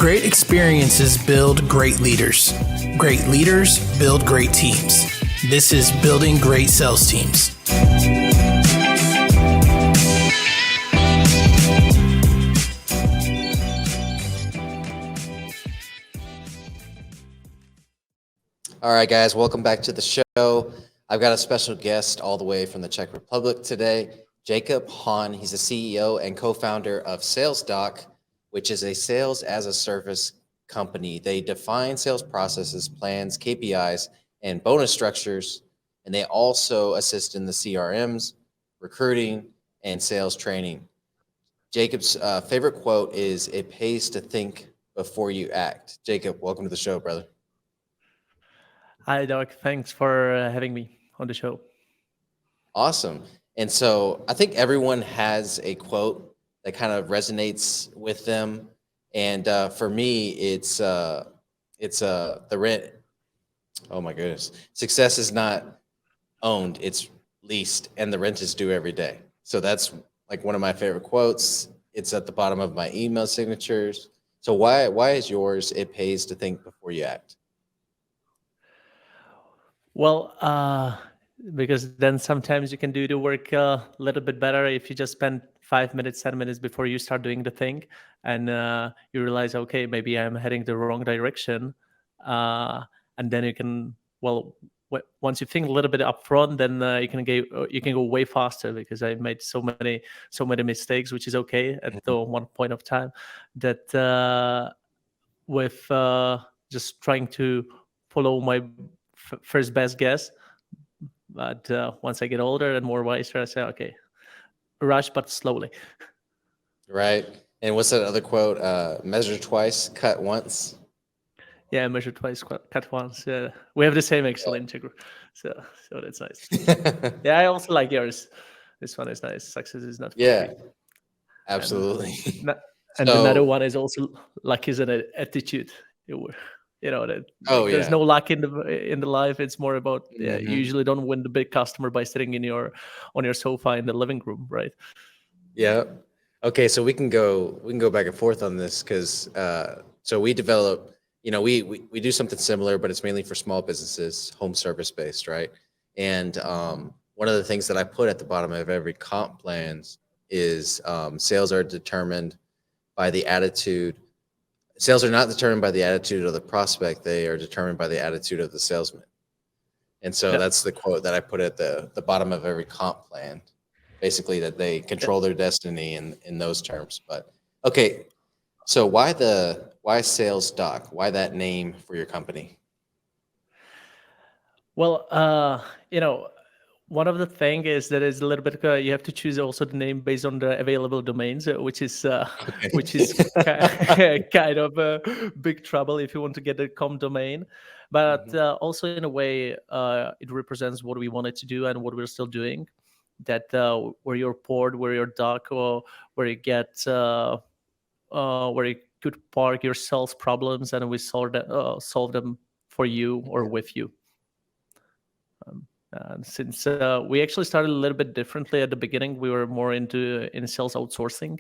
Great experiences build great leaders. Great leaders build great teams. This is Building Great Sales Teams. All right, guys, welcome back to the show. I've got a special guest all the way from the Czech Republic today, Jakub Hon. He's the CEO and co-founder of SALESDOCk, which is a sales as a service company. They define sales processes, plans, KPIs, and bonus structures, and they also assist in the CRMs, recruiting, and sales training. Jakub's favorite quote is, "It pays to think before you act." Jakub, welcome to the show, brother. Hi, Doc. Thanks for having me on the show. Awesome. And so I think everyone has a quote that kind of resonates with them. And for me, it's the rent. Oh my goodness. Success is not owned, it's leased, and the rent is due every day. So that's like one of my favorite quotes. It's at the bottom of my email signatures. So why is yours, "It pays to think before you act"? Well, because then sometimes you can do the work a little bit better if you just spend 5 minutes, 10 minutes before you start doing the thing, and you realize, okay, maybe I'm heading the wrong direction, and then you can, once you think a little bit up front, then you can go way faster, because I made so many mistakes, which is okay at the one point of time, that with just trying to follow my first best guess. But once I get older and more wiser, I say, okay, rush but slowly. Right. And what's that other quote? Measure twice, cut once. Yeah, measure twice, cut once. We have the same actually in Czech, so that's nice. Yeah, I also like yours. This one is nice. Success is not free. Absolutely. And another one is also, luck is an attitude. There's no luck in the life. It's more about you usually don't win the big customer by sitting on your sofa in the living room, right? Yeah. Okay, so we can go back and forth on this, because so we develop, we do something similar, but it's mainly for small businesses, home service based, right? And one of the things that I put at the bottom of every comp plans is sales are determined by the attitude. Sales are not determined by the attitude of the prospect. They are determined by the attitude of the salesman. And so that's the quote that I put at the bottom of every comp plan, basically, that they control their destiny in those terms. But okay, so why SALESDOCk? Why that name for your company? Well, one of the thing is that is a little bit you have to choose also the name based on the available domains, which is kind of a big trouble if you want to get a com domain. But also in a way, it represents what we wanted to do and what we're still doing. That where you're port, where you're dock, or where you get where you could park your sales problems, and we solve them for you or with you. Since we actually started a little bit differently at the beginning, we were more in sales outsourcing.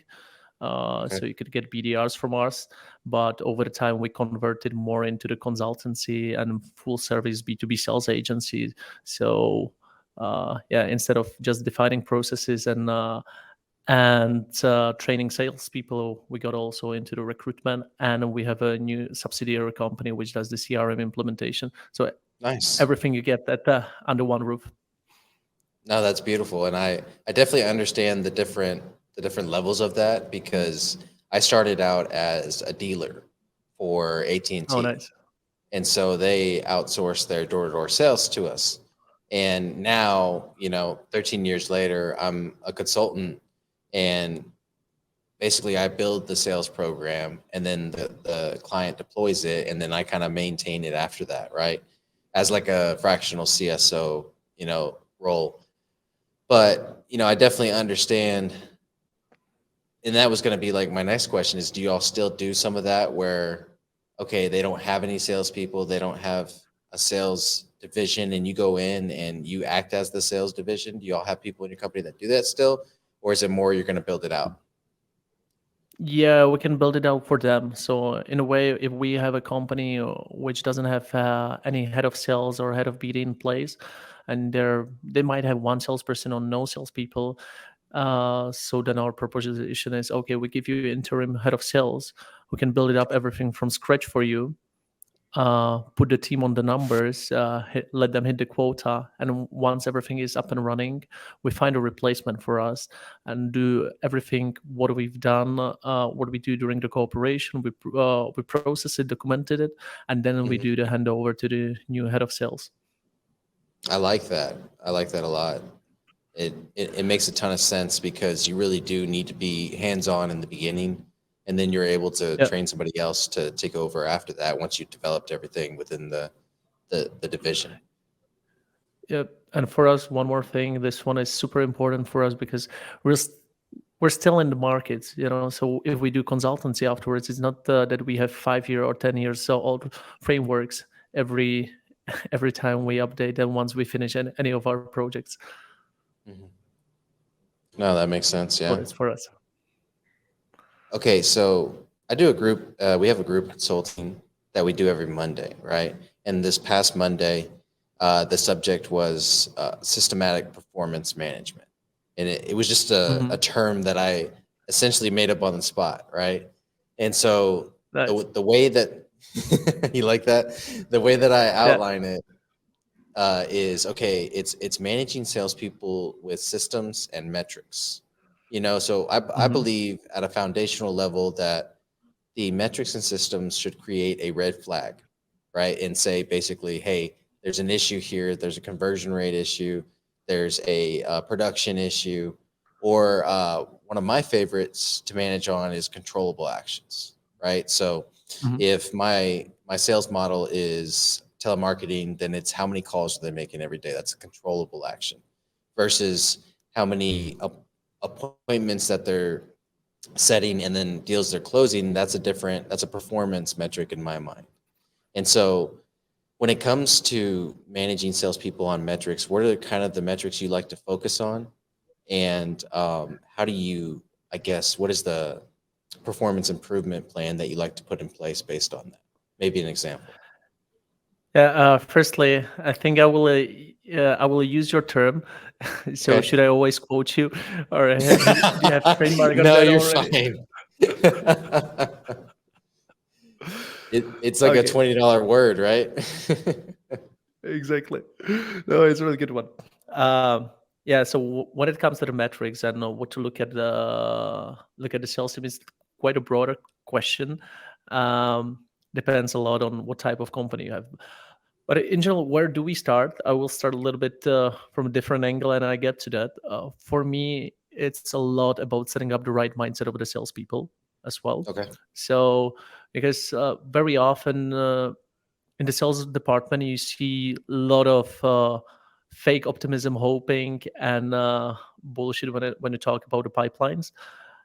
So you could get BDRs from us, but over the time we converted more into the consultancy and full service B2B sales agency. So instead of just defining processes and training salespeople, we got also into the recruitment, and we have a new subsidiary company which does the CRM implementation. So nice. Everything you get under one roof. No, that's beautiful, and I definitely understand the different levels of that, because I started out as a dealer for AT&T. Oh, nice. And so they outsourced their door-to-door sales to us. And now, 13 years later, I'm a consultant, and basically I build the sales program, and then the client deploys it, and then I kind of maintain it after that, right? As like a fractional CSO, role. But, I definitely understand. And that was going to be like my next question is, do you all still do some of that where, okay, they don't have any salespeople, they don't have a sales division, and you go in and you act as the sales division? Do you all have people in your company that do that still? Or is it more you're going to build it out? Yeah, we can build it out for them. So in a way, if we have a company which doesn't have any head of sales or head of BD in place, and they might have one salesperson or no salespeople, so then our proposition is, okay, we give you interim head of sales who can build it up everything from scratch for you, put the team on the numbers, let them hit the quota, and once everything is up and running, we find a replacement for us and do everything what we've done, what we do during the cooperation. We process it, documented it, and then we Mhm. do the handover to the new head of sales. I like that. I like that a lot. It makes a ton of sense because you really do need to be hands-on in the beginning, and then you're able to Yeah. train somebody else to take over after that once you've developed everything within the division. Yeah, and for us, one more thing. This one is super important for us because we're s- we're still in the market, So if we do consultancy afterwards, it's not that we have 5 year or 10 years so old frameworks every every time we update them once we finish any of our projects. Mhm. No, that makes sense. So Yeah. it's for us. Okay, so I do a group. We have a group consulting that we do every Monday, right? And this past Monday, the subject was systematic performance management, and it was just a Mhm. term that I essentially made up on the spot, right? And so Nice. the way that you like that, the way that I Yeah. outline it is okay. It's managing salespeople with systems and metrics. So I Hmm. believe at a foundational level that the metrics and systems should create a red flag, right? And say basically, hey, there's an issue here. There's a conversion rate issue. There's a production issue, or one of my favorites to manage on is controllable actions, right? So Hmm. if my sales model is telemarketing, then it's how many calls are they making every day. That's a controllable action versus how many appointments that they're setting and then deals they're closing. That's a performance metric in my mind. And so when it comes to managing salespeople on metrics, what are kind of the metrics you like to focus on? And how do you, I guess, what is the performance improvement plan that you like to put in place based on that? Maybe an example. Yeah. Firstly, I think I will use your term. So Okay. should I always quote you, or do you have trademark on No, that you're already? fine. It's like a Okay. $20 word, right? Exactly. No, it's a really good one. Yeah. So when it comes to the metrics and what to look at the sales team is quite a broader question. Depends a lot on what type of company you have. But in general, where do we start? I will start a little bit from a different angle, and I get to that. For me, it's a lot about setting up the right mindset of the salespeople as well. Okay. So because very often in the sales department you see a lot of fake optimism, hoping, and bullshit when you talk about the pipelines.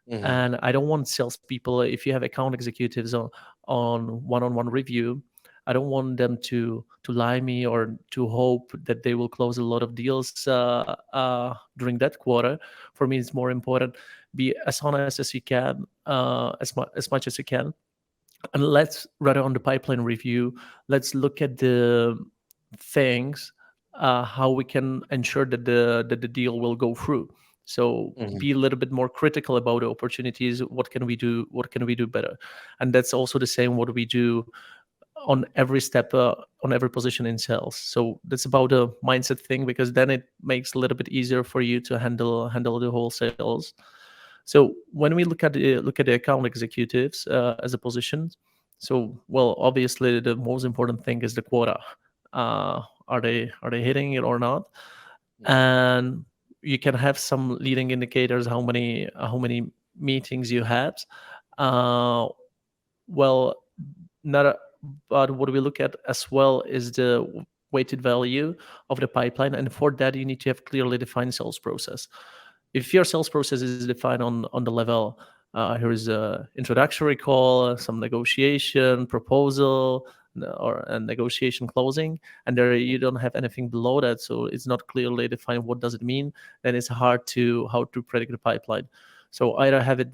Hmm. And I don't want salespeople, if you have account executives on one-on-one review, I don't want them to lie me or to hope that they will close a lot of deals during that quarter. For me, it's more important be as honest as you can, as much as you can, and let's rather on the pipeline review, let's look at the things, how we can ensure that the deal will go through. So Hmm. be a little bit more critical about the opportunities. What can we do better? And that's also the same what we do on every step, on every position in sales. So that's about a mindset thing, because then it makes a little bit easier for you to handle the whole sales. So when we look at the account executives as a position, so well, obviously the most important thing is the quota. Are they hitting it or not? Hmm. And you can have some leading indicators, how many meetings you had. Uh, well, not a, but what we look at as well is the weighted value of the pipeline, and for that you need to have clearly defined sales process. If your sales process is defined on the level, here is a introductory call, some negotiation proposal, or a negotiation closing, and there you don't have anything below that, so it's not clearly defined what does it mean, then it's hard to how to predict the pipeline. So either have it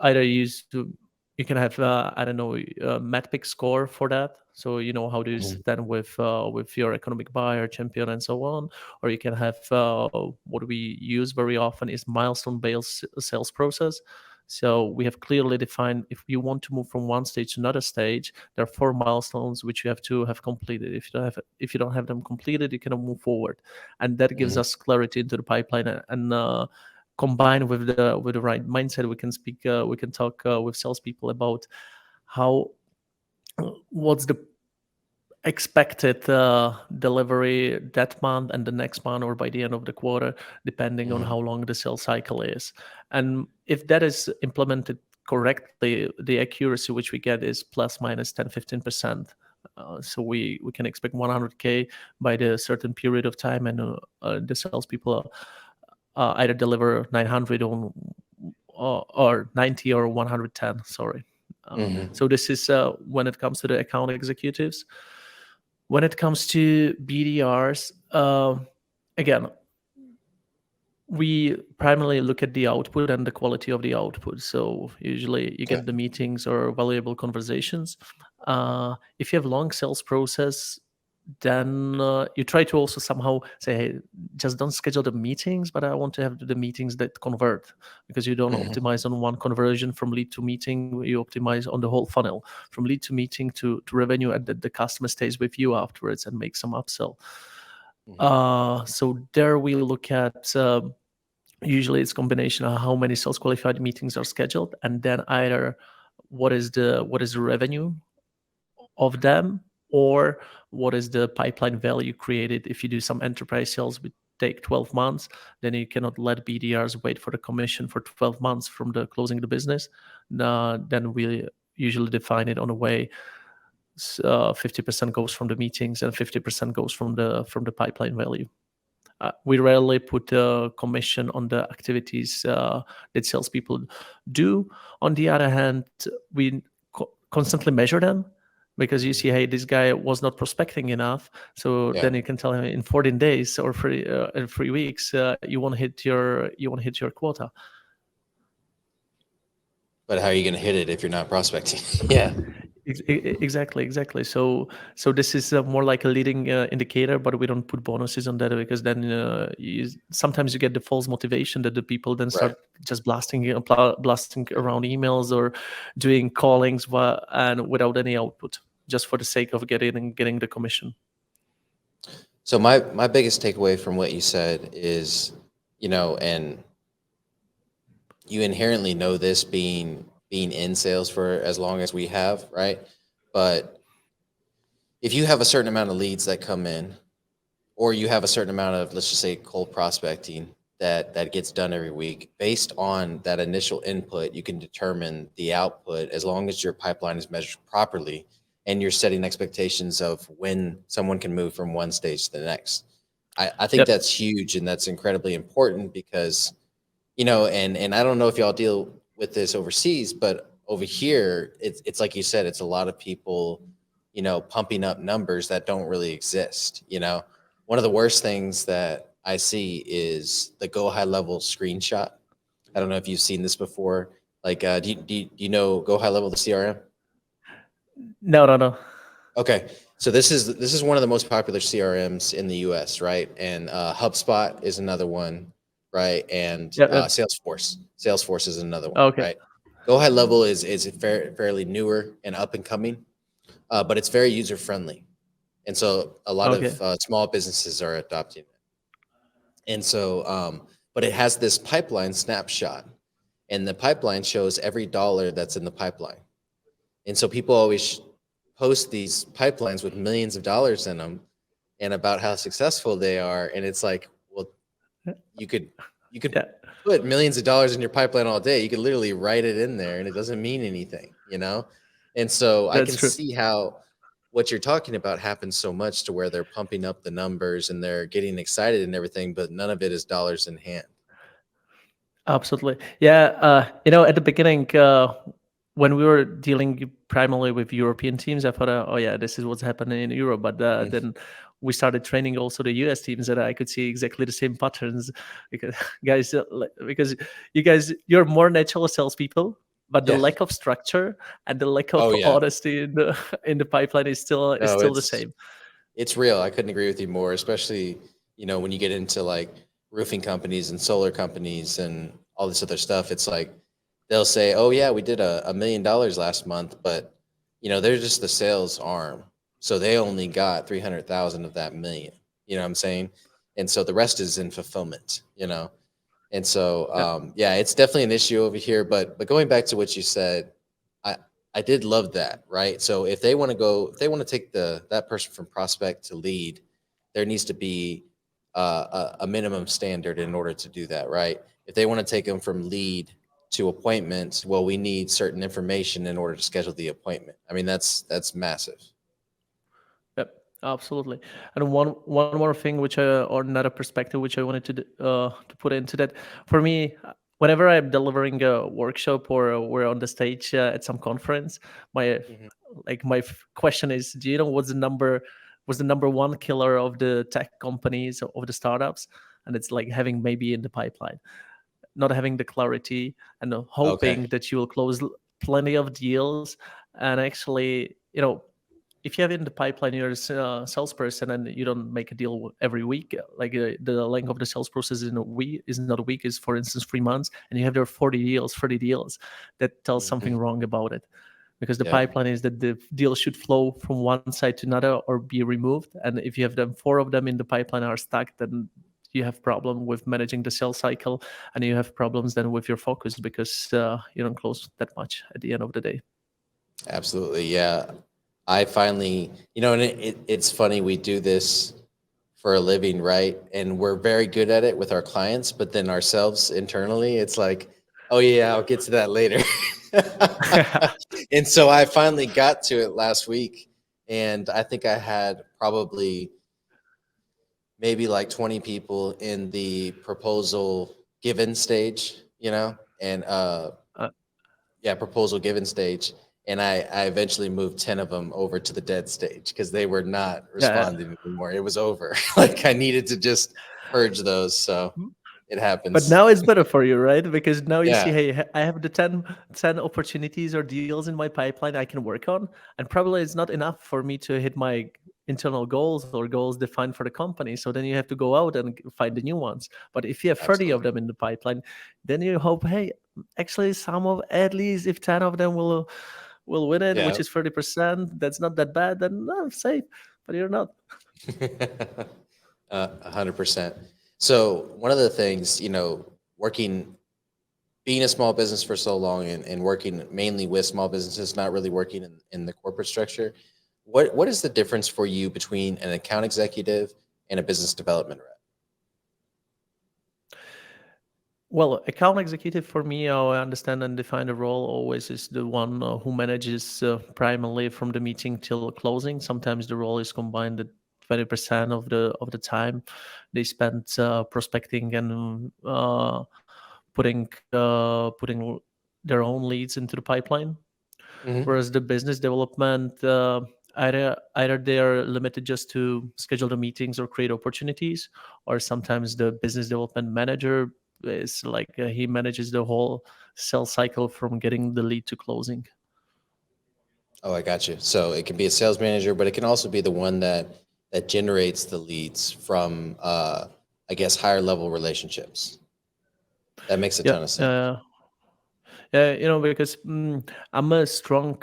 either use to, you can have I don't know, Matpick score for that, so you know how to Mhm. stand with your economic buyer champion and so on. Or you can have what we use very often is milestone based sales process. So we have clearly defined, if you want to move from one stage to another stage, there are 4 milestones which you have to have completed. If you don't have them completed, you cannot move forward, and that gives Mhm. us clarity into the pipeline. And combined with the right mindset, we can talk with salespeople about how, what's the expected delivery that month and the next month, or by the end of the quarter, depending on Mhm. how long the sales cycle is. And if that is implemented correctly, the accuracy which we get is plus minus 10-15%. So we can expect 100K by the certain period of time, and the salespeople either deliver 900 on, or 90 or 110. Sorry. Mhm. So this is when it comes to the account executives. When it comes to BDRs, again, we primarily look at the output and the quality of the output. So usually you Okay. get the meetings or valuable conversations. If you have long sales process, then you try to also somehow say, hey, just don't schedule the meetings, but I want to have the meetings that convert, because you don't Mhm. optimize on one conversion from lead to meeting, you optimize on the whole funnel from lead to meeting to revenue, and that the customer stays with you afterwards and makes some upsell. Mhm. So there we look at, usually it's combination of how many sales qualified meetings are scheduled, and then either what is the revenue of them, or what is the pipeline value created. If you do some enterprise sales, we take 12 months, then you cannot let BDRs wait for the commission for 12 months from the closing the business. Then we usually define it on a way, 50% goes from the meetings and 50% goes from the pipeline value. We rarely put a commission on the activities that salespeople do. On the other hand, we constantly measure them, because you see, hey, this guy was not prospecting enough. So Yeah. then you can tell him in 14 days or in 3 weeks, you want to hit your quota. But how are you going to hit it if you're not prospecting? Yeah. Exactly. So this is more like a leading indicator, but we don't put bonuses on that, because then sometimes you get the false motivation that the people then Right. start just blasting around emails or doing callings and without any output, just for the sake of getting the commission. So my biggest takeaway from what you said is, and you inherently know this, being in sales for as long as we have, right? But if you have a certain amount of leads that come in, or you have a certain amount of, let's just say, cold prospecting that gets done every week, based on that initial input, you can determine the output, as long as your pipeline is measured properly and you're setting expectations of when someone can move from one stage to the next. I think Yep. that's huge, and that's incredibly important, because and I don't know if y'all deal with this overseas, but over here, it's like you said, it's a lot of people, pumping up numbers that don't really exist. One of the worst things that I see is the go high level screenshot. I don't know if you've seen this before. Like, do you know Go High Level, the CRM? No. Okay, so this is one of the most popular CRMs in the U.S., right? And HubSpot is another one, right? And Yeah. Salesforce is another one, Okay. right? Go High Level is fairly newer and up and coming, but it's very user friendly, and so a lot of Okay. small businesses are adopting it. And so, but it has this pipeline snapshot, and the pipeline shows every dollar that's in the pipeline. And so people always post these pipelines with millions of dollars in them, and about how successful they are. And it's like, well, you could Yeah. put millions of dollars in your pipeline all day. You could literally write it in there, and it doesn't mean anything. And so I That's can true. see how what you're talking about happens so much, to where they're pumping up the numbers and they're getting excited and everything, but none of it is dollars in hand. Absolutely. Yeah. At the beginning, when we were dealing primarily with European teams, I thought, oh yeah, this is what's happening in Europe. But Mm. then we started training also the US teams, and I could see exactly the same patterns, because guys, because you're more natural salespeople. but the Yeah. lack of structure and the lack Oh of yeah. honesty in the pipeline is No, still the same. it's real. I couldn't agree with you more, especially, when you get into like roofing companies and solar companies and all this other stuff. It's like they'll say, "Oh yeah, we did $1 million last month," but they're just the sales arm, so they only got 300,000 of that million. You know what I'm saying? And so the rest is in fulfillment. And so, Yeah. yeah, it's definitely an issue over here. But going back to what you said, I I did love that, right? So if they want to take that person from prospect to lead, there needs to be a minimum standard in order to do that, right? If they want to take them from lead to appointment, well, we need certain information in order to schedule the appointment. I mean, that's massive. Yep, absolutely. And one more thing, or another perspective, which I wanted to put into that. For me, whenever I'm delivering a workshop or we're on the stage at some conference, my Mhm. question is, do you know what's the number one killer of the tech companies, of the startups? And it's like having maybe in the pipeline, not having the clarity, and Okay. hoping that you will close plenty of deals. And actually, if you have in the pipeline, you're a salesperson and you don't make a deal every week, the length of the sales process in a week is not a week, is for instance 3 months, and you have there 30 deals, that tells something Mhm. wrong about it. Because the Yeah. pipeline is that the deal should flow from one side to another or be removed. And if you have them, four of them in the pipeline are stuck, then you have problem with managing the sales cycle, and you have problems then with your focus, because you don't close that much at the end of the day. Absolutely. Yeah. I finally, and it's funny, we do this for a living, right? And we're very good at it with our clients, but then ourselves internally, it's like, oh, yeah, I'll get to that later. And so I finally got to it last week. And I think I had probably maybe like 20 people in the proposal given stage, and uh, yeah, proposal given stage. And I eventually moved 10 of them over to the dead stage because they were not yeah. responding anymore. It was over. Like I needed to just purge those. So it But happens. now it's better for you, right? Because now you see, Yeah, hey, I have the 10 opportunities or deals in my pipeline I can work on. And probably it's not enough for me to hit my internal goals or goals defined for the company. So then you have to go out and find the new ones. But if you have 30 of absolutely. them in the pipeline, then you hope, hey, actually at least if 10 of them will win it, which Yeah. is 30%, that's not that bad, then no, I'm safe. But you're not. 100%. So one of the things, working, being a small business for so long and working mainly with small businesses, not really working in the corporate structure. What is the difference for you between an account executive and a business development rep? Well, account executive for me, how I understand and define the role always is the one who manages primarily from the meeting till closing. Sometimes the role is combined at 20% of the time they spend prospecting and putting their own leads into the pipeline. Hmm. Whereas the business development, either they are limited just to schedule the meetings or create opportunities, or sometimes the business development manager is like he manages the whole sales cycle from getting the lead to closing. Oh, I got you. So it can be a sales manager, but it can also be the one that generates the leads from, I guess, higher level relationships. That makes a Yeah, ton of sense. yeah, because I'm a strong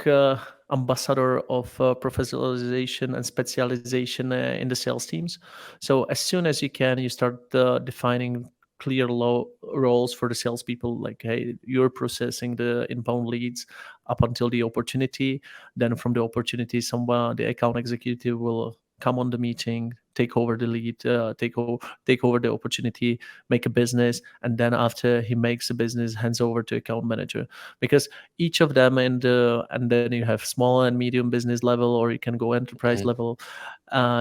ambassador of professionalization and specialization in the sales teams. So as soon as you can, you start defining clear roles for the salespeople. Like, hey, you're processing the inbound leads up until the opportunity. Then from the opportunity, the account executive will come on the meeting, take over the lead, take over the opportunity, make a business, and then after he makes a business, hands over to account manager. Because each of them, and then you have small and medium business level, or you can go enterprise Mhm. level.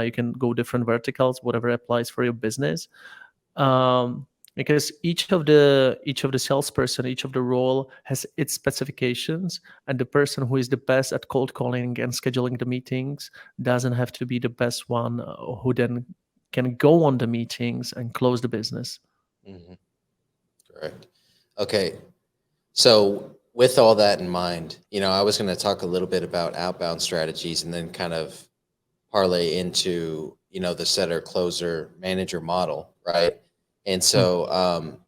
You can go different verticals, whatever applies for your business. Because each of the salesperson, each of the role has its specifications, and the person who is the best at cold calling and scheduling the meetings doesn't have to be the best one who then can go on the meetings and close the business. Mhm. Correct. Okay. So with all that in mind, I was going to talk a little bit about outbound strategies and then kind of parlay into, the setter, closer, manager model, right? And Mm. so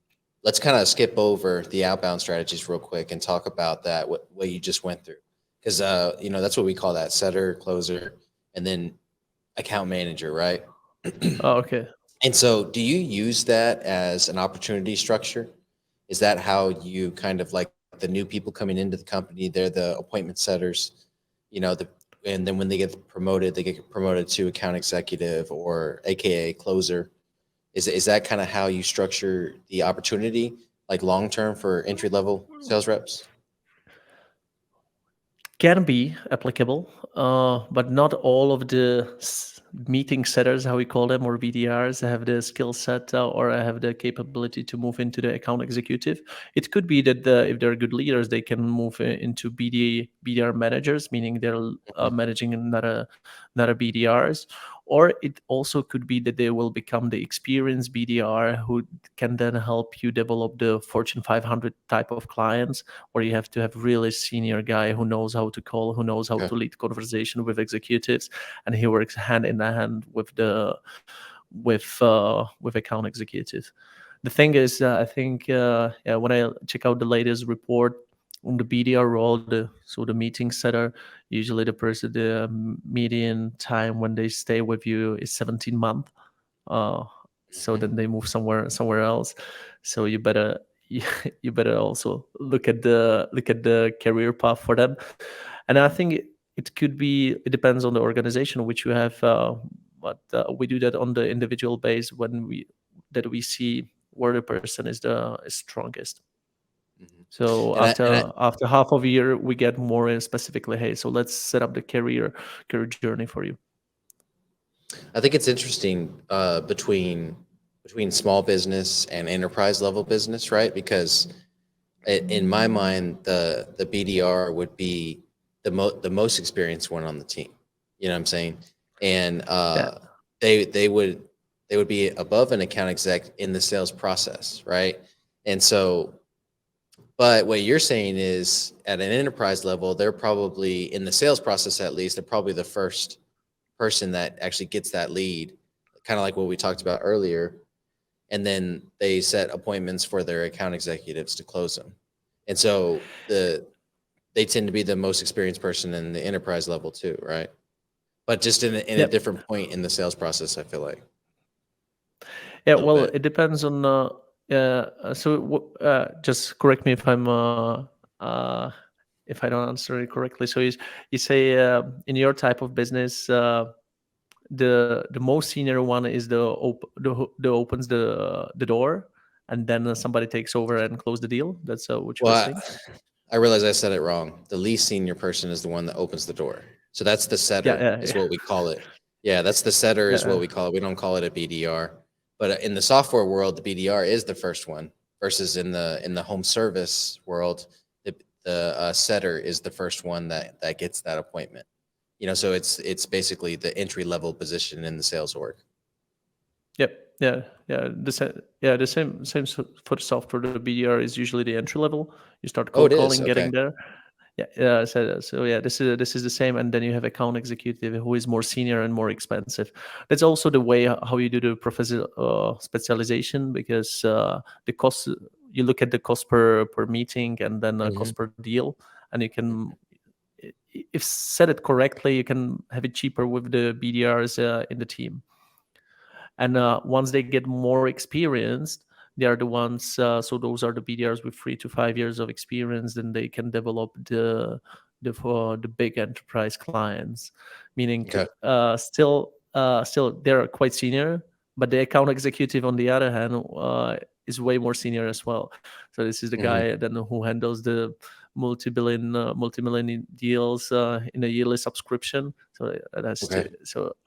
let's kind of skip over the outbound strategies real quick and talk about that, what you just went through. Because, that's what we call that: setter, closer, and then account manager, right? Oh, okay. And so do you use that as an opportunity structure? Is that how you kind of like the new people coming into the company, they're the appointment setters, the and then when they get promoted to account executive or AKA closer. Is that kind of how you structure the opportunity, like long term for entry level sales reps? Can be applicable, but not all of the meeting setters, how we call them, or BDRs, have the skill set or have the capability to move into the account executive. It could be that if they're good leaders, they can move into BDR managers, meaning they're Mhm. managing another BDRs. Or it also could be that they will become the experienced BDR who can then help you develop the Fortune 500 type of clients, where you have to have really senior guy who knows how to call, who knows how Okay. to lead conversation with executives, and he works hand in hand with with account executives. The thing is, I think yeah, when I check out the latest report on the BDR role, so the meeting setter, usually the median time when they stay with you is 17 months. Uh, so Mhm. then they move somewhere else. So you better you better also look at the career path for them. And I think it could be, it depends on the organization which you have, but we do that on the individual base when we see where the person is strongest. Mhm. So after half of a year, we get more specifically, hey, so let's set up the career journey for you. I think it's interesting between small business and enterprise level business, right? Because in my mind, the BDR would be the most experienced one on the team. You know what I'm saying? And Yeah. they they would they would be above an account exec in the sales process, right? And so, but what you're saying is at an enterprise level, they're probably in the sales process, at least they're probably the first person that actually gets that lead, kind of like what we talked about earlier. And then they set appointments for their account executives to close them. And so they tend to be the most experienced person in the enterprise level too, right? But just in a Yep. different point in the sales process, I feel like Yeah, a little well, bit. it depends on. Just correct me uh, if I don't answer it correctly. So you say in your type of business, the most senior one is the opens the door, and then somebody takes over and close the deal. That's what you were Well, saying. I realize I said it wrong. The least senior person is the one that opens the door. So that's the Yeah, setter, yeah, is yeah, what we call it. Yeah, that's the setter, is what yeah. we call it. We don't call it a BDR. But in the software world, the BDR is the first one. Versus in the home service world, the setter is the first one that gets that appointment. So it's basically the entry level position in the sales org. Yep. Yeah. Yeah. The same for the software. The BDR is usually the entry level. You start Oh, cold it is. calling, getting Okay. there. Yeah, yeah. So yeah, this is the same, and then you have account executive who is more senior and more expensive. That's also the way how you do the professional specialization, because the cost, you look at the cost per meeting and then Hmm. cost per deal, and you can, if set it correctly, you can have it cheaper with the BDRs in the team. And once they get more experienced, they are the ones, so those are the BDRs with 3 to 5 years of experience, then they can develop the big enterprise clients, meaning Okay. still they're quite senior, but the account executive on the other hand is way more senior as well. So this is the Hmm. guy then who handles the multi-million deals in a yearly subscription. So that's Okay.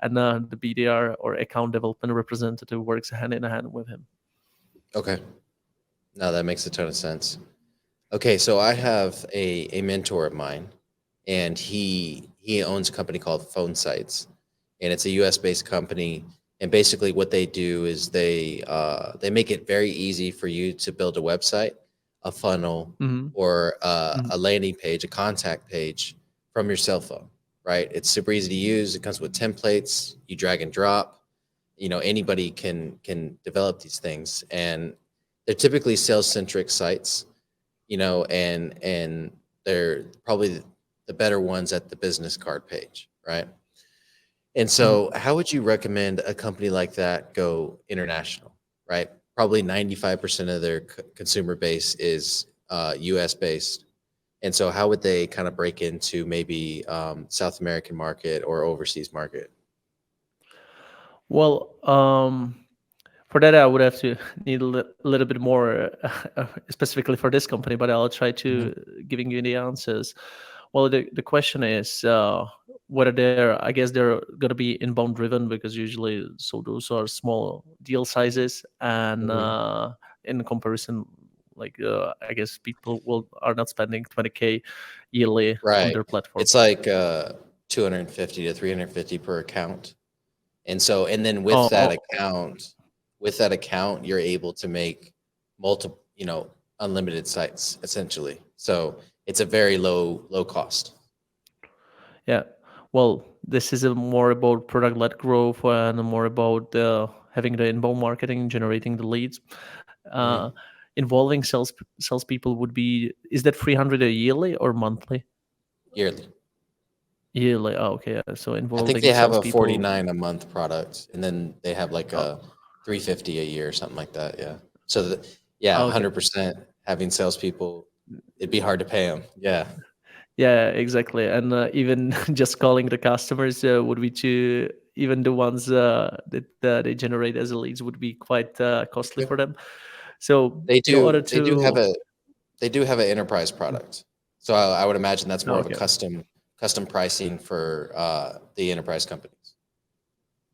and the BDR or account development representative works hand in hand with him. Okay. No, that makes a ton of sense. Okay, so I have a mentor of mine, and he owns a company called Phone Sites, and it's a U.S. based company. And basically, what they do is they make it very easy for you to build a website a funnel, Hmm. or Hmm. a landing page, a contact page from your cell phone, right? It's super easy to use. It comes with templates. You drag and drop. Anybody can develop these things, and they're typically sales centric sites. And they're probably the better ones at the business card page, right? And Hmm. so, how would you recommend a company like that go international, right? Probably 95% of their consumer base is US based. And so, how would they kind of break into maybe South American market or overseas market? Well, for that, I would have to need little bit more, specifically for this company, but I'll try Hmm. to giving you the answers. Well, the question is whether I guess they're going to be inbound driven, because usually, so those are small deal sizes, and Hmm. in comparison, like I guess people are not spending 20K yearly on Right. their platform. It's like 250 to 350 per account. And so, and then Oh, oh, with that account, you're able to make multiple, unlimited sites essentially. So it's a very low cost. yeah. Well, this is a more about product-led growth and more about having the inbound marketing, generating the leads. Uh, Hmm. Involving salespeople would be, is that 300 a yearly or monthly? Yearly. Yearly. Oh, okay. So I think involving they have a salespeople. 49 a month product, and then they have like Oh, a 350 a year or something like that. Yeah. So yeah, okay. 100% having salespeople, it'd be hard to pay them. Yeah. Yeah, exactly. And even just calling the customers would be to even the ones that they generate as leads would be quite costly Okay. for them. So They in order do. to, They do have an enterprise product. So I would imagine that's more of a okay. custom pricing for the enterprise companies.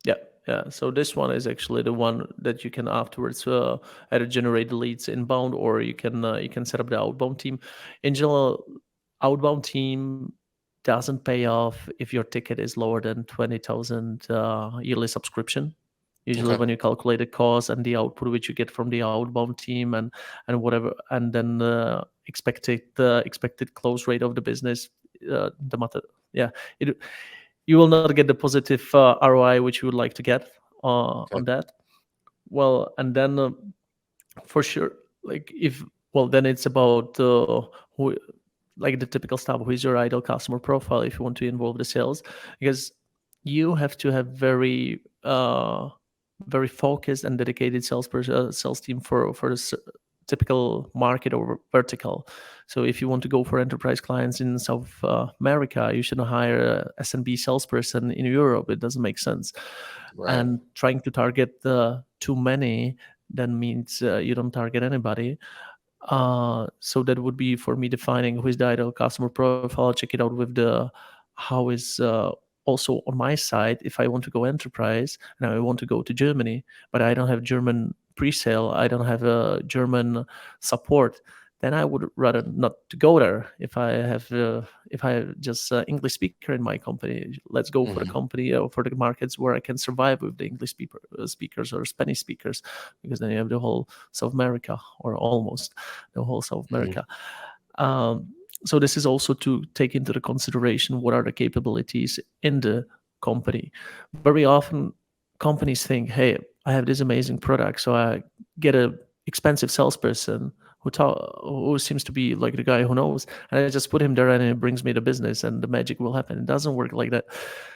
Yeah, yeah. So this one is actually the one that you can afterwards either generate the leads inbound, or you can set up the outbound team. In general, outbound team doesn't pay off if your ticket is lower than 20,000 yearly subscription. Usually, Okay. when you calculate the cost and the output which you get from the outbound team, and whatever, and then expected close rate of the business, the matter, yeah, it you will not get the positive ROI which you would like to get Okay. on that. Well, and then for sure, like if well, then it's about who, like the typical stuff. Who is your ideal customer profile if you want to involve the sales? Because you have to have very focused and dedicated sales team for the typical market or vertical. So if you want to go for enterprise clients in South America, you shouldn't hire a SMB salesperson in Europe. It doesn't make sense. Right. And trying to target too many then means you don't target anybody. So that would be for me defining who is the ideal customer profile. Check it out with the how is also on my side. If I want to go enterprise and I want to go to Germany, but I don't have German pre-sale, I don't have a German support, then I would rather not to go there. If I have just English speaker in my company, let's go for the Hmm. company or for the markets where I can survive with the speakers or Spanish speakers, because then you have the whole South America, or almost the whole South Hmm. America. Um, so this is also to take into the consideration what are the capabilities in the company. Very often, companies think, "Hey, I have this amazing product, so I get a expensive salesperson who seems to be like the guy who knows, and I just put him there, and it brings me the business, and the magic will happen." It doesn't work like that.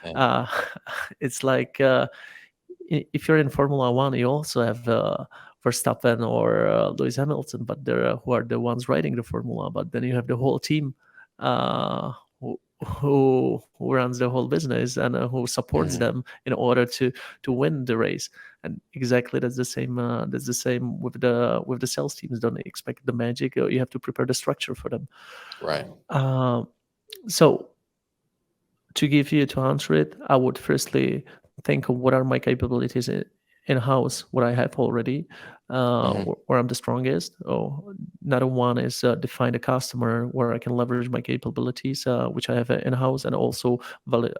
Yeah. Uh, it's like if you're in Formula One, you also have Verstappen or Lewis Hamilton, but they're who are the ones riding the Formula. But then you have the whole team uh, who runs the whole business and who supports Hmm. them in order to win the race. And exactly that's the same. That's the same with the sales teams. Don't expect the magic. You have to prepare the structure for them. Right. Uh, so to answer it, I would firstly think of what are my capabilities in house, what I have already, Hmm. where I'm the strongest. Oh, another one is define the customer where I can leverage my capabilities, which I have in house, and also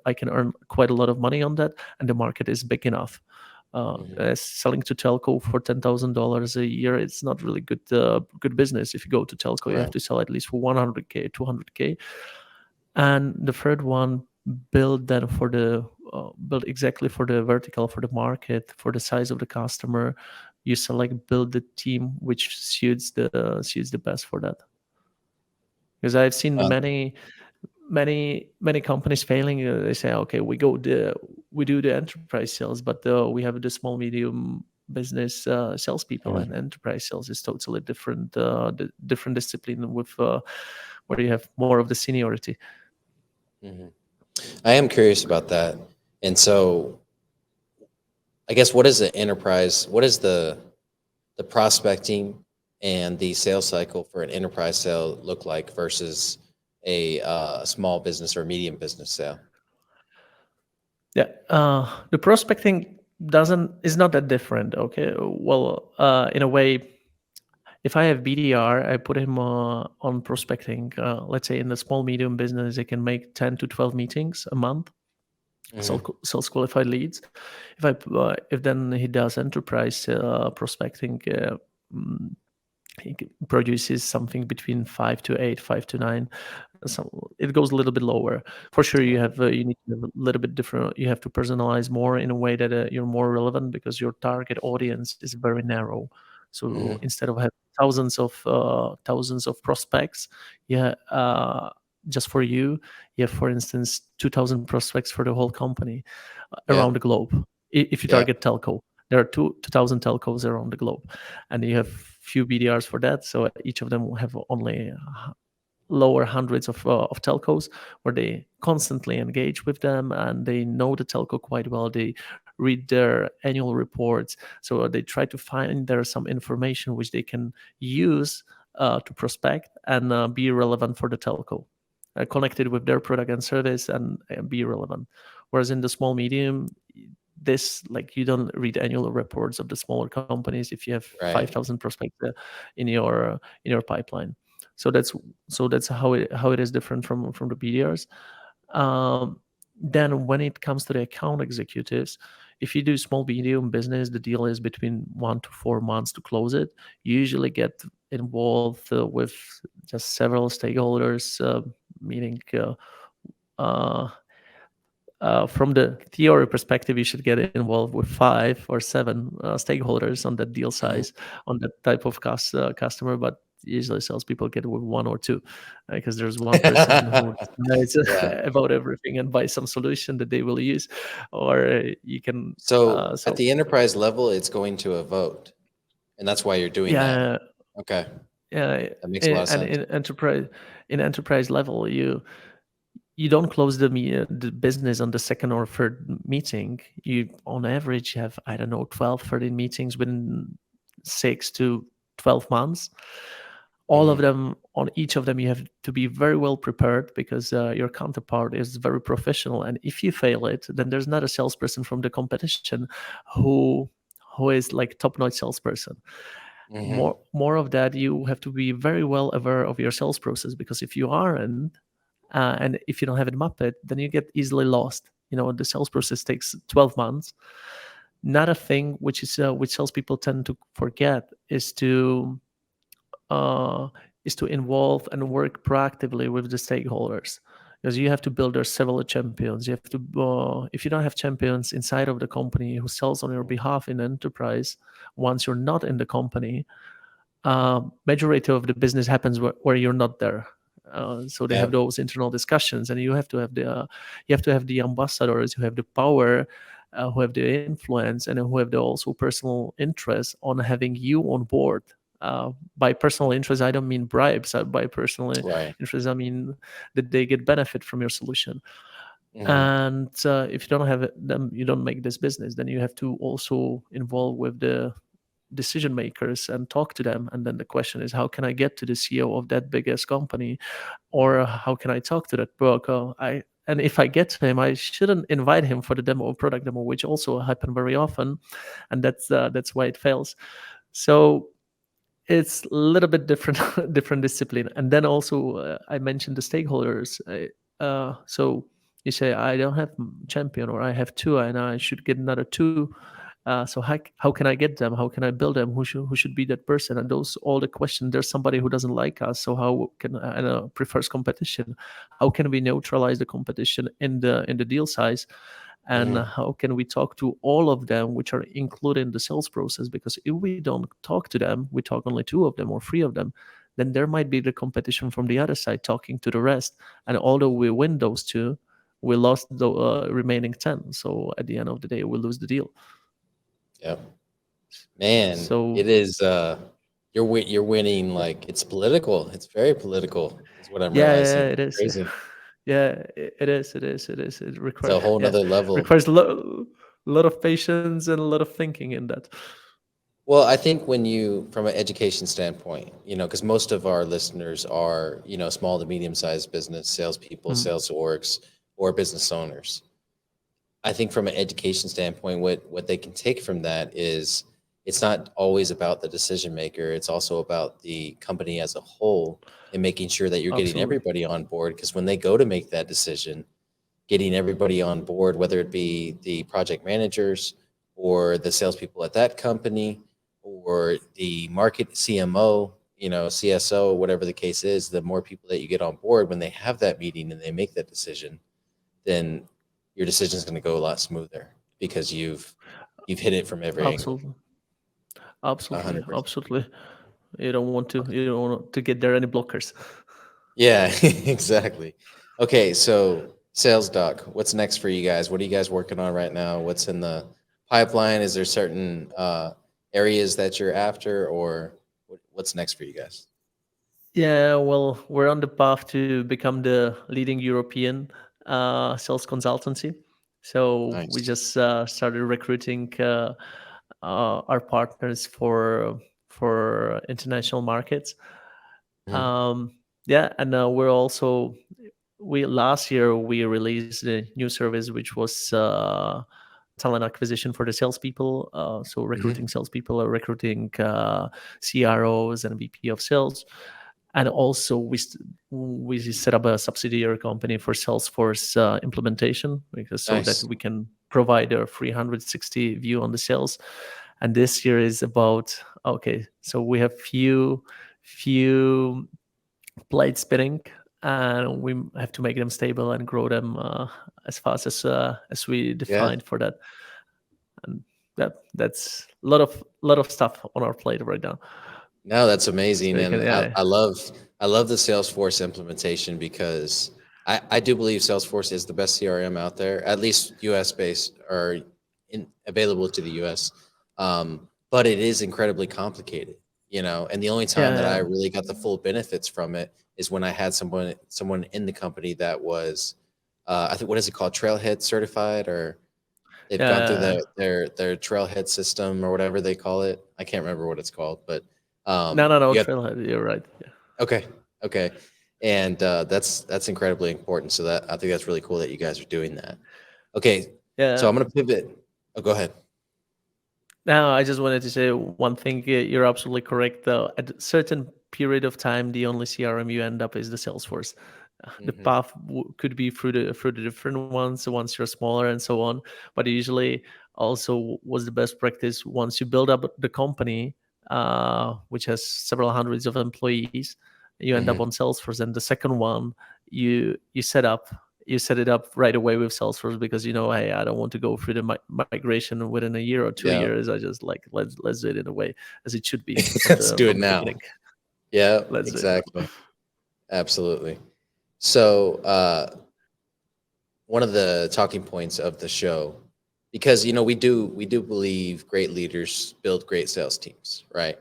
I can earn quite a lot of money on that, and the market is big enough. As selling to telco for $10,000 a year, it's not really good business. If you go to telco, you have Right. to sell at least for 100K, 200K. And the third one, build then for the build exactly for the vertical, for the market, for the size of the customer. You select, build the team which suits the best for that. Because I've seen Um, many companies failing. They say, okay, we do the enterprise sales, but we have the small medium business salespeople, and enterprise sales is totally different, different discipline with where you have more of the seniority. I am curious about that. And so I guess what is the enterprise? What is the prospecting and the sales cycle for an enterprise sale look like versus a small business or medium business sale? Yeah, the prospecting is not that different. Okay, well, in a way, if I have BDR, I put him on prospecting. Let's say in the small medium business, they can make 10 to 12 meetings a month, sales qualified leads. If then he does enterprise prospecting, mm, he produces something between 5 to 8, 5 to 9. So it goes a little bit lower. For sure, you need to have a little bit different. You have to personalize more in a way that you're more relevant, because your target audience is very narrow. So instead of having thousands of prospects, yeah, just for you have, for instance, 2,000 prospects for the whole company around the globe. If you target telco, there are 2,000 telcos around the globe, and you have few BDRs for that. So each of them will have only lower hundreds of telcos, where they constantly engage with them, and they know the telco quite well. They read their annual reports, so they try to find there some information which they can use to prospect and be relevant for the telco, connected with their product and service, and be relevant. Whereas in the small medium, this, like, you don't read annual reports of the smaller companies if you have 5,000 prospects in your pipeline. So that's how it is different from the BDRs. Then when it comes to the account executives, if you do small medium business, the deal is between 1 to 4 months to close it. You usually get involved with just several stakeholders, meaning from the theory perspective, you should get involved with 5 or 7 stakeholders on that deal size, on that type of customer. But usually salespeople get with 1 or 2, because there's one person who decides about everything and buys some solution that they will use, or you can. So at the enterprise level, it's going to a vote, and that's why you're doing that. Okay. Yeah, that makes a lot of sense. And in enterprise level, you don't close the business on the second or third meeting. You, on average, have, I don't know, 12, 13 meetings within 6 to 12 months. All of them, on each of them, you have to be very well prepared, because your counterpart is very professional. And if you fail it, then there's not a salesperson from the competition who is like top-notch salesperson. More of that, you have to be very well aware of your sales process, because if you aren't, and if you don't have it mapped, then you get easily lost. The sales process takes 12 months. Not a thing which salespeople tend to forget is to involve and work proactively with the stakeholders, because you have to build their several champions. You have to, if you don't have champions inside of the company who sells on your behalf in enterprise, once you're not in the company, majority of the business happens where you're not there. So they have those internal discussions, and you have to have the ambassadors who have the power, who have the influence, and who have the also personal interest on having you on board. By personal interest, I don't mean bribes. By personal interest, I mean that they get benefit from your solution. And if you don't have them, you don't make this business. Then you have to also involve with the decision makers and talk to them. And then the question is, how can I get to the CEO of that biggest company, or how can I talk to that broker? And if I get to him, I shouldn't invite him for the demo or product demo, which also happen very often, and that's why it fails. So it's a little bit different discipline. And then also I mentioned the stakeholders. So you say, I don't have champion, or I have 2 and I should get another 2. So how can I get them? How can I build them? Who should be that person? And those all the questions. There's somebody who doesn't like us, so how can prefers competition? How can we neutralize the competition in the deal size? And Hmm. how can we talk to all of them, which are included in the sales process? Because if we don't talk to them, we talk only two of them or three of them, then there might be the competition from the other side talking to the rest. And although we win those two, we lost the remaining 10. So at the end of the day, we lose the deal. Yep. Man, So it is you're winning, like it's political. It's very political, is what I'm yeah, realizing. it is. Crazy. Yeah, it is. It is. It is. It It's a requires whole yeah nother level. requires lot of patience and a lot of thinking in that. Well, I think when you, from an education standpoint, because most of our listeners are, small to medium sized business, salespeople, Mm, sales orgs, or business owners. I think from an education standpoint, what they can take from that is it's not always about the decision maker. It's also about the company as a whole and making sure that you're getting absolutely. everybody on board. Because when they go to make that decision, getting everybody on board, whether it be the project managers or the salespeople at that company or the market CMO, CSO, whatever the case is, the more people that you get on board when they have that meeting and they make that decision, then your decision is going to go a lot smoother because you've hit it from every angle. Absolutely. A Absolutely. hundred percent. Absolutely. You don't want to get there any blockers. Yeah, exactly. Okay, so sales doc, what's next for you guys? What are you guys working on right now? What's in the pipeline? Is there certain areas that you're after, or what's next for you guys? Yeah, well, we're on the path to become the leading European sales consultancy. So we Nice. just started recruiting our partners for international markets. Hmm. Um, yeah, and we're also we last year we released a new service which was talent acquisition for the salespeople. So Hmm. recruiting salespeople, or recruiting CROs and VP of sales, and also we set up a subsidiary company for Salesforce implementation, because so that Nice. we can provide a 360 view on the sales. And this year is about, okay, so we have few plates spinning, and we have to make them stable and grow them as fast as we Yeah. defined for that. And that's a lot of stuff on our plate right now. No, that's So amazing, you can, and yeah, I love the Salesforce implementation because I do believe Salesforce is the best CRM out there, at least US based or available to the US. But it is incredibly complicated, and the only time that I yeah, really got the full benefits from it is when I had someone in the company that was, I think, what is it called, Trailhead certified, or they've gone through yeah. their Trailhead system or whatever they call it. I can't remember what it's called, but No, you have. Trailhead. You're right. Yeah, Okay, okay, and that's incredibly important. So that I think that's really cool that you guys are doing that. Okay, so yeah. I'm gonna pivot. Oh, go ahead. Now, I just wanted to say one thing. You're absolutely correct. Though, at a certain period of time, the only CRM you end up is the Salesforce. The Hmm. path could be through the different ones, the ones you're smaller and so on. But usually, also was the best practice once you build up the company, which has several hundreds of employees, you end up Hmm. on Salesforce. And the second one, you set it up right away with Salesforce, because hey, I don't want to go through the migration within a year or two Yeah, years. I just like, let's do it in a way as it should be let's do it from the now. beginning. Yeah, Let's do it now. exactly, absolutely. So one of the talking points of the show, because we do believe great leaders build great sales teams, right?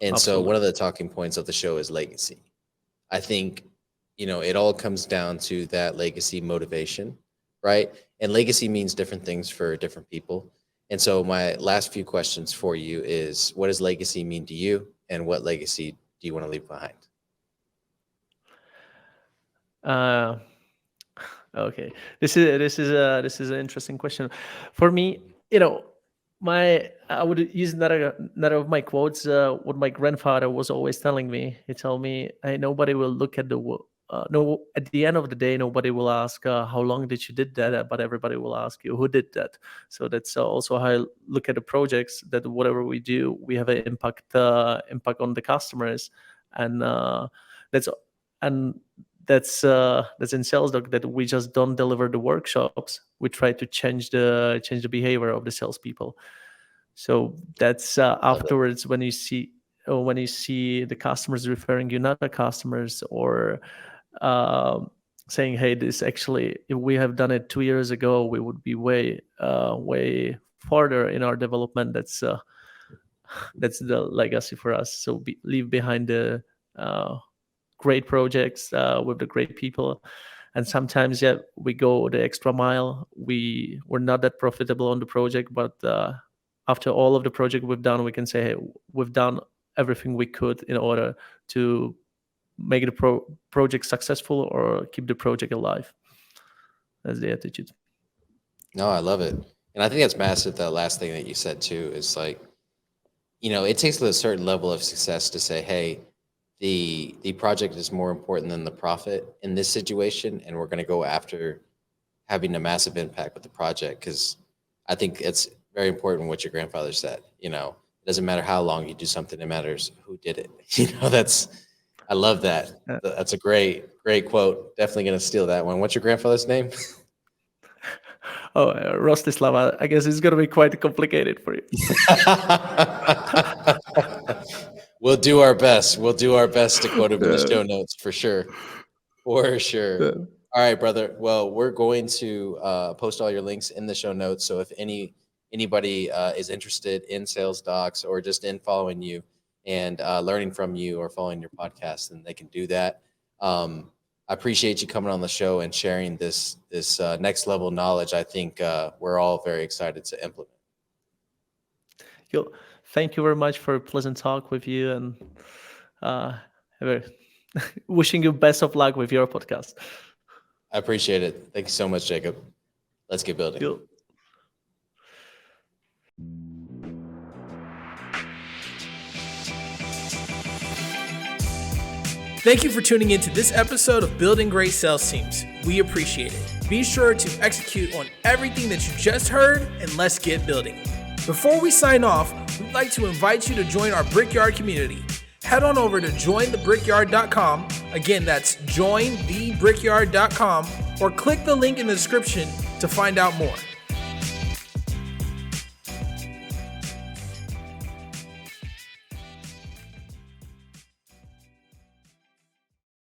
And so one Absolutely. of the talking points of the show is legacy. I think, it all comes down to that legacy motivation, right? And legacy means different things for different people. And so my last few questions for you is, what does legacy mean to you, and what legacy do you want to leave behind? Uh, okay, this is an interesting question. For me, my I would use another of my quotes. What my grandfather was always telling me. He told me, "Hey, nobody will look at no, at the end of the day, nobody will ask how long did you did that, but everybody will ask you who did that. So that's also how I look at the projects, that whatever we do, we have an impact on the customers, and that's and that's in SalesDock, that we just don't deliver the workshops. We try to change the behavior of the salespeople. So that's afterwards when you see the customers referring you not the customers, or saying, hey, this actually, if we have done it 2 years ago, we would be way farther in our development. That's the legacy for us. So leave behind the great projects with the great people. And sometimes, we go the extra mile. We're not that profitable on the project, but after all of the project we've done, we can say, hey, we've done everything we could in order to make the project successful or keep the project alive. That's the attitude. No, I love it. And I think that's massive. The last thing that you said too is like, it takes a certain level of success to say, hey, the project is more important than the profit in this situation, and we're going to go after having a massive impact with the project. Because I think it's very important what your grandfather said. It doesn't matter how long you do something, it matters who did it. I love that. That's a great quote. Definitely going to steal that one. What's your grandfather's name? Oh, Rostislav. I guess it's going to be quite complicated for you. We'll do our best. We'll do our best to quote him in the show notes for sure. For sure. Yeah. All right, brother. Well, we're going to post all your links in the show notes. So if anybody is interested in SalesDocks or just in following you and learning from you or following your podcast, then they can do that. I appreciate you coming on the show and sharing this next level knowledge. I think we're all very excited to implement. Thank you very much for a pleasant talk with you, and wishing you best of luck with your podcast. I appreciate it. Thank you so much, Jacob. Let's get building. Cool. Thank you for tuning into this episode of Building Great Sales Teams. We appreciate it. Be sure to execute on everything that you just heard, and let's get building. Before we sign off, we'd like to invite you to join our Brickyard community. Head on over to jointhebrickyard.com. Again, that's jointhebrickyard.com, or click the link in the description to find out more.